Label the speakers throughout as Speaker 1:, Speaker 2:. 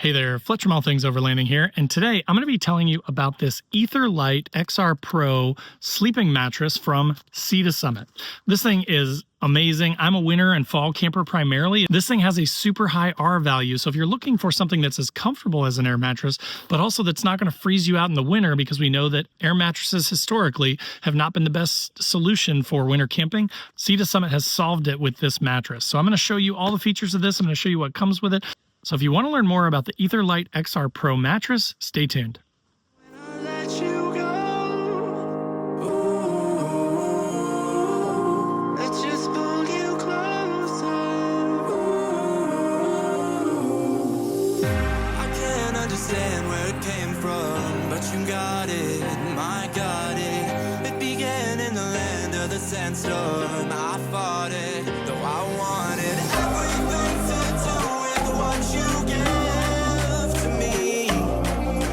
Speaker 1: Hey there, Fletcher from All Things Overlanding here, and today I'm going to be telling you about this Etherlite XR Pro sleeping mattress from Sea to Summit. This thing is amazing. I'm a winter and fall camper primarily. This thing has a super high R-value, so if you're looking for something that's as comfortable as an air mattress, but also that's not going to freeze you out in the winter, because we know that air mattresses historically have not been the best solution for winter camping, Sea to Summit has solved it with this mattress. So I'm going to show you all the features of this. I'm going to show you what comes with it. So if you want to learn more about the Etherlite XR Pro mattress, stay tuned.
Speaker 2: Sandstorm, I fought it, though I wanted everything to do with what you give to me.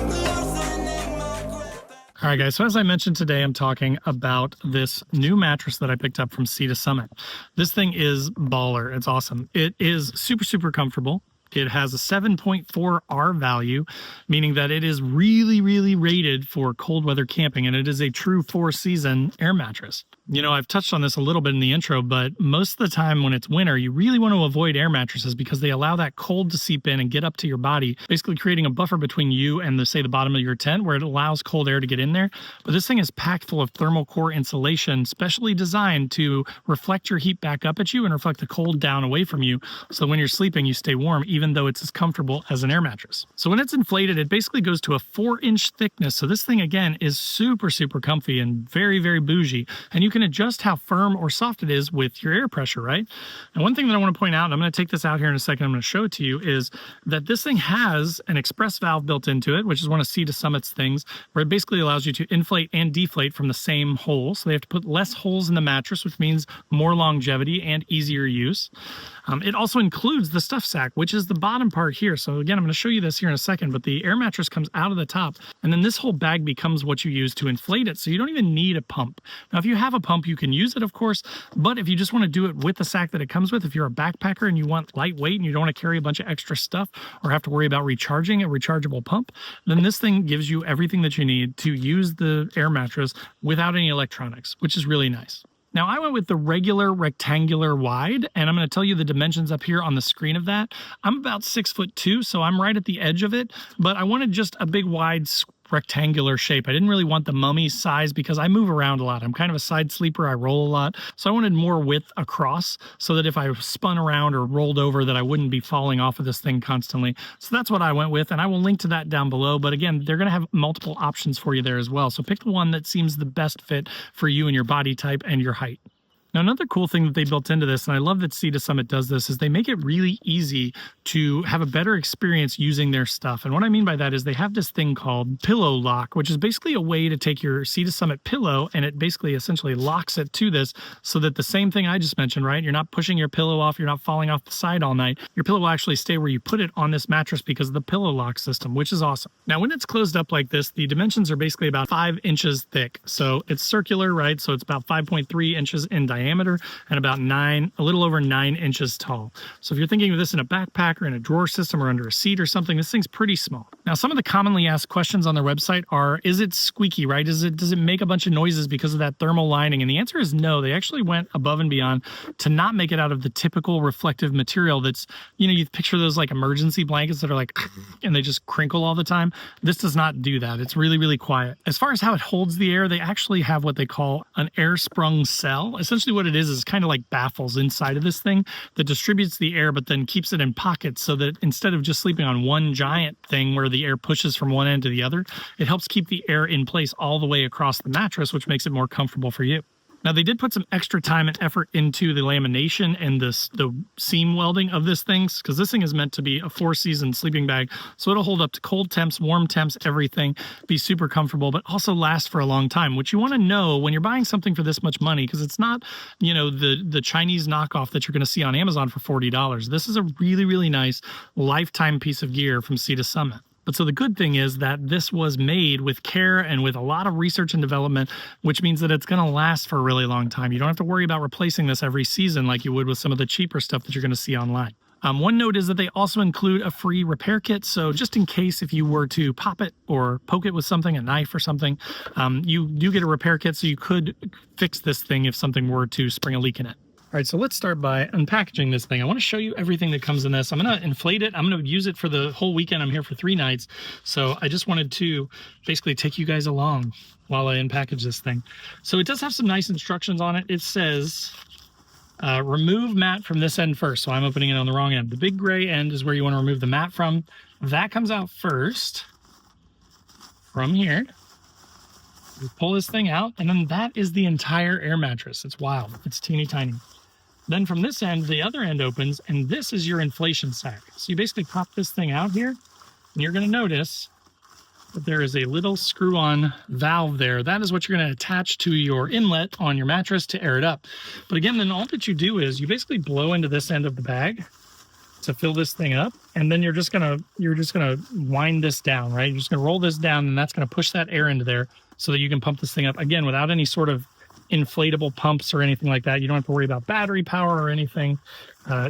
Speaker 2: Loosening my grip.
Speaker 1: All right, guys, so as I mentioned today, I'm talking about this new mattress that I picked up from Sea to Summit. This thing is baller. It's awesome. It is super, super comfortable. It has a 7.4 R-value, meaning that it is really, really rated for cold weather camping, and it is a true 4-season air mattress. You know, I've touched on this a little bit in the intro, but most of the time when it's winter, you really want to avoid air mattresses because they allow that cold to seep in and get up to your body, basically creating a buffer between you and the bottom of your tent where it allows cold air to get in there. But this thing is packed full of ThermalCore insulation, specially designed to reflect your heat back up at you and reflect the cold down away from you, so when you're sleeping, you stay warm, even though it's as comfortable as an air mattress. So when it's inflated, it basically goes to a 4-inch thickness. So this thing, again, is super, super comfy and very, very bougie. And you can adjust how firm or soft it is with your air pressure, right? And one thing that I want to point out, and I'm going to take this out here in a second, I'm going to show it to you, is that this thing has an XPRESS valve built into it, which is one of Sea to Summit's things, where it basically allows you to inflate and deflate from the same hole. So they have to put less holes in the mattress, which means more longevity and easier use. It also includes the stuff sack, which is the bottom part here. So again, I'm going to show you this here in a second, but the air mattress comes out of the top, and then this whole bag becomes what you use to inflate it. So you don't even need a pump. Now, if you have a pump, you can use it, of course, but if you just want to do it with the sack that it comes with, if you're a backpacker and you want lightweight and you don't want to carry a bunch of extra stuff or have to worry about recharging a rechargeable pump, then this thing gives you everything that you need to use the air mattress without any electronics, which is really nice. Now, I went with the regular rectangular wide, and I'm going to tell you the dimensions up here on the screen of that. I'm about 6'2", so I'm right at the edge of it, but I wanted just a big wide rectangular shape. I didn't really want the mummy size because I move around a lot. I'm kind of a side sleeper. I roll a lot. So I wanted more width across so that if I spun around or rolled over that I wouldn't be falling off of this thing constantly. So that's what I went with, and I will link to that down below. But again, they're going to have multiple options for you there as well. So pick the one that seems the best fit for you and your body type and your height. Now, another cool thing that they built into this, and I love that Sea to Summit does this, is they make it really easy to have a better experience using their stuff. And what I mean by that is they have this thing called Pillow Lock, which is basically a way to take your Sea to Summit pillow, and it basically essentially locks it to this so that the same thing I just mentioned, right? You're not pushing your pillow off, you're not falling off the side all night. Your pillow will actually stay where you put it on this mattress because of the Pillow Lock system, which is awesome. Now, when it's closed up like this, the dimensions are basically about 5 inches thick. So it's circular, right? So it's about 5.3 inches in diameter and about a little over 9 inches tall. So if you're thinking of this in a backpack or in a drawer system or under a seat or something, this thing's pretty small. Now, some of the commonly asked questions on their website are, is it squeaky, right? Does it make a bunch of noises because of that thermal lining? And the answer is no. They actually went above and beyond to not make it out of the typical reflective material that's, you know, you picture those like emergency blankets that are like, and they just crinkle all the time. This does not do that. It's really, really quiet. As far as how it holds the air, they actually have what they call an Air Sprung Cell. Essentially what it is kind of like baffles inside of this thing that distributes the air, but then keeps it in pockets so that instead of just sleeping on one giant thing where the air pushes from one end to the other, it helps keep the air in place all the way across the mattress, which makes it more comfortable for you. Now, they did put some extra time and effort into the lamination and the seam welding of this thing, because this thing is meant to be a 4-season sleeping bag. So it'll hold up to cold temps, warm temps, everything, be super comfortable, but also last for a long time, which you want to know when you're buying something for this much money, because it's not, you know, the Chinese knockoff that you're going to see on Amazon for $40. This is a really, really nice lifetime piece of gear from Sea to Summit. But so the good thing is that this was made with care and with a lot of research and development, which means that it's going to last for a really long time. You don't have to worry about replacing this every season like you would with some of the cheaper stuff that you're going to see online. One note is that they also include a free repair kit. So just in case if you were to pop it or poke it with something, a knife or something, you do get a repair kit. So you could fix this thing if something were to spring a leak in it. All right, so let's start by unpackaging this thing. I want to show you everything that comes in this. I'm going to inflate it. I'm going to use it for the whole weekend. I'm here for 3 nights. So I just wanted to basically take you guys along while I unpackage this thing. So it does have some nice instructions on it. It says, remove mat from this end first. So I'm opening it on the wrong end. The big gray end is where you want to remove the mat from. That comes out first from here. You pull this thing out, and then that is the entire air mattress. It's wild. It's teeny tiny. Then from this end, the other end opens, and this is your inflation sac. So you basically pop this thing out here, and you're going to notice that there is a little screw-on valve there. That is what you're going to attach to your inlet on your mattress to air it up. But again, then all that you do is you basically blow into this end of the bag to fill this thing up, and then you're just gonna wind this down, right? You're just gonna roll this down, and that's gonna push that air into there so that you can pump this thing up again without any sort of inflatable pumps or anything like that. You don't have to worry about battery power or anything.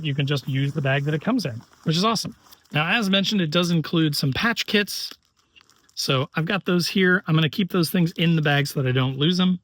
Speaker 1: You can just use the bag that it comes in, which is awesome. Now, as mentioned, it does include some patch kits. So I've got those here. I'm going to keep those things in the bag so that I don't lose them.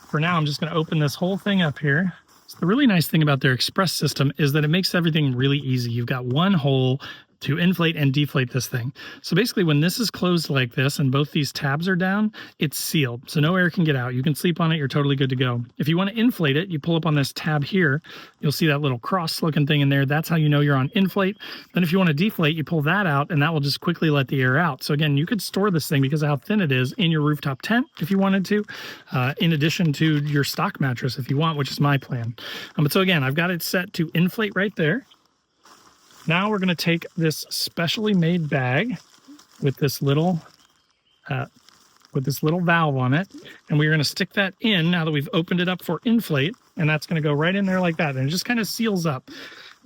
Speaker 1: For now, I'm just going to open this whole thing up here. So the really nice thing about their XPRESS system is that it makes everything really easy. You've got one hole to inflate and deflate this thing. So basically when this is closed like this and both these tabs are down, it's sealed. So no air can get out. You can sleep on it. You're totally good to go. If you want to inflate it, you pull up on this tab here. You'll see that little cross looking thing in there. That's how you know you're on inflate. Then if you want to deflate, you pull that out and that will just quickly let the air out. So again, you could store this thing because of how thin it is in your rooftop tent if you wanted to, in addition to your stock mattress if you want, which is my plan. But so again, I've got it set to inflate right there. Now we're going to take this specially made bag with this little valve on it, and we're going to stick that in now that we've opened it up for inflate, and that's going to go right in there like that, and it just kind of seals up.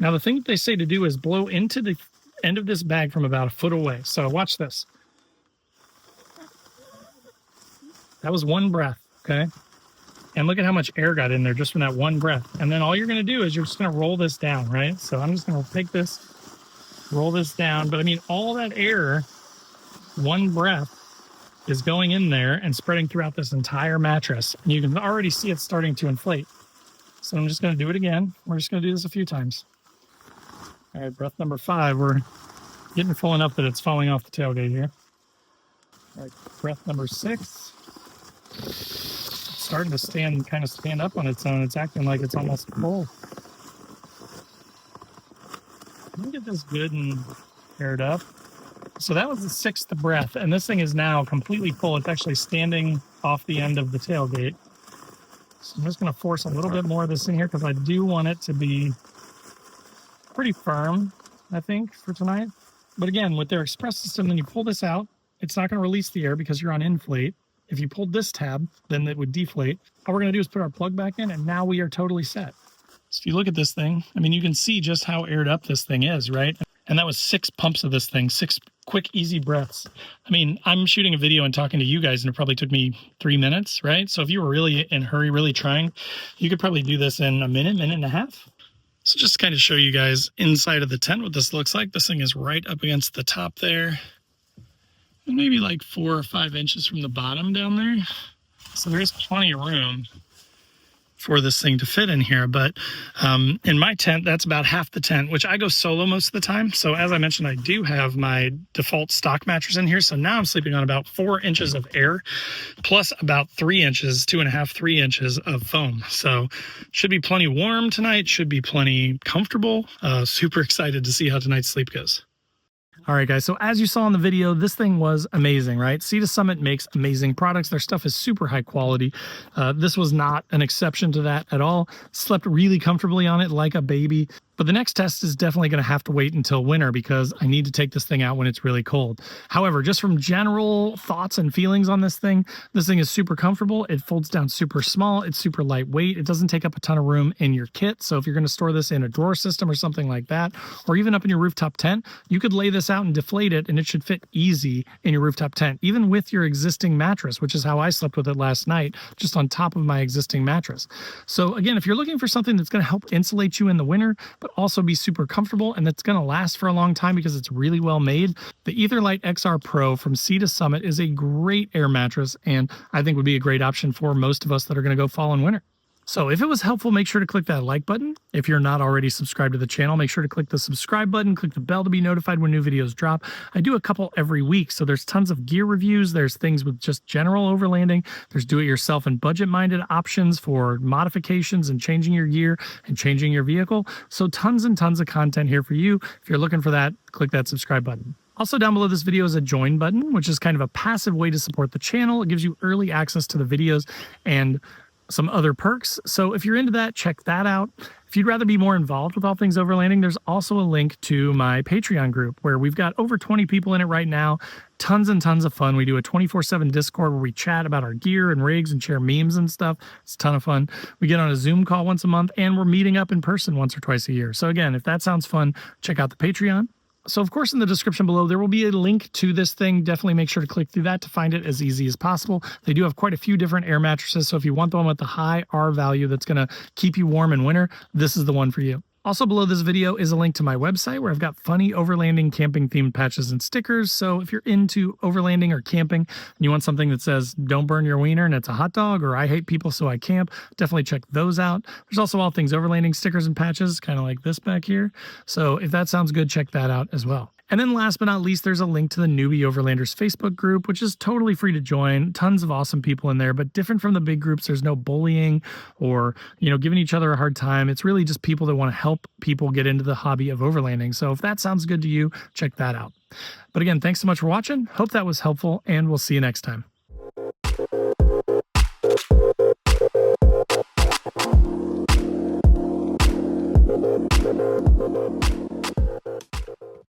Speaker 1: Now the thing that they say to do is blow into the end of this bag from about 1 foot away. So watch this. That was 1 breath, okay? And look at how much air got in there just from that 1 breath. And then all you're going to do is you're just going to roll this down, right? So I'm just going to take this, roll this down. But I mean, all that air, 1 breath, is going in there and spreading throughout this entire mattress. And you can already see it starting to inflate. So I'm just going to do it again. We're just going to do this a few times. All right, breath number 5. We're getting full enough that it's falling off the tailgate here. All right, breath number 6. Starting to kind of stand up on its own. It's acting like it's almost full. Let me get this good and aired up. So that was the 6th breath, and this thing is now completely full. It's actually standing off the end of the tailgate. So I'm just going to force a little bit more of this in here because I do want it to be pretty firm, I think, for tonight. But again, with their XPRESS system, when you pull this out, it's not going to release the air because you're on inflate. If you pulled this tab, then it would deflate. All we're going to do is put our plug back in, and now we are totally set. So if you look at this thing, I mean, you can see just how aired up this thing is, right? And that was 6 pumps of this thing, 6 quick, easy breaths. I mean, I'm shooting a video and talking to you guys, and it probably took me 3 minutes, right? So if you were really in a hurry, really trying, you could probably do this in a minute, minute and a half. So just to kind of show you guys inside of the tent what this looks like. This thing is right up against the top there. And maybe like 4 or 5 inches from the bottom down there. So there is plenty of room for this thing to fit in here. But in my tent, that's about half the tent, which I go solo most of the time. So as I mentioned, I do have my default stock mattress in here. So now I'm sleeping on about 4 inches of air, plus about 3 inches, 2.5, 3 inches of foam. So should be plenty warm tonight, should be plenty comfortable. Super excited to see how tonight's sleep goes. All right, guys, so as you saw in the video, this thing was amazing, right? Sea to Summit makes amazing products. Their stuff is super high quality. This was not an exception to that at all. Slept really comfortably on it like a baby. But the next test is definitely going to have to wait until winter because I need to take this thing out when it's really cold. However, just from general thoughts and feelings on this thing is super comfortable. It folds down super small. It's super lightweight. It doesn't take up a ton of room in your kit. So if you're going to store this in a drawer system or something like that, or even up in your rooftop tent, you could lay this out and deflate it and it should fit easy in your rooftop tent, even with your existing mattress, which is how I slept with it last night, just on top of my existing mattress. So again, if you're looking for something that's going to help insulate you in the winter, but also be super comfortable, and it's going to last for a long time because it's really well made. The Etherlite XR Pro from Sea to Summit is a great air mattress, and I think would be a great option for most of us that are going to go fall and winter. So if it was helpful, make sure to click that like button. If you're not already subscribed to the channel, make sure to click the subscribe button, click the bell to be notified when new videos drop. I do a couple every week, so there's tons of gear reviews. There's things with just general overlanding. There's do-it-yourself and budget-minded options for modifications and changing your gear and changing your vehicle. So tons and tons of content here for you. If you're looking for that, click that subscribe button. Also down below this video is a join button, which is kind of a passive way to support the channel. It gives you early access to the videos and some other perks. So if you're into that, check that out. If you'd rather be more involved with all things overlanding, there's also a link to my Patreon group where we've got over 20 people in it right now. Tons and tons of fun. We do a 24/7 Discord where we chat about our gear and rigs and share memes and stuff. It's a ton of fun. We get on a Zoom call once a month, and we're meeting up in person once or twice a year. So again, if that sounds fun, check out the Patreon. So of course, in the description below, there will be a link to this thing. Definitely make sure to click through that to find it as easy as possible. They do have quite a few different air mattresses. So if you want the one with the high R value that's going to keep you warm in winter, this is the one for you. Also below this video is a link to my website where I've got funny overlanding camping themed patches and stickers. So if you're into overlanding or camping and you want something that says don't burn your wiener and it's a hot dog, or I hate people so I camp, definitely check those out. There's also all things overlanding stickers and patches, kind of like this back here. So if that sounds good, check that out as well. And then last but not least, there's a link to the Newbie Overlanders Facebook group, which is totally free to join. Tons of awesome people in there, but different from the big groups. There's no bullying or, giving each other a hard time. It's really just people that want to help people get into the hobby of overlanding. So if that sounds good to you, check that out. But again, thanks so much for watching. Hope that was helpful, and we'll see you next time.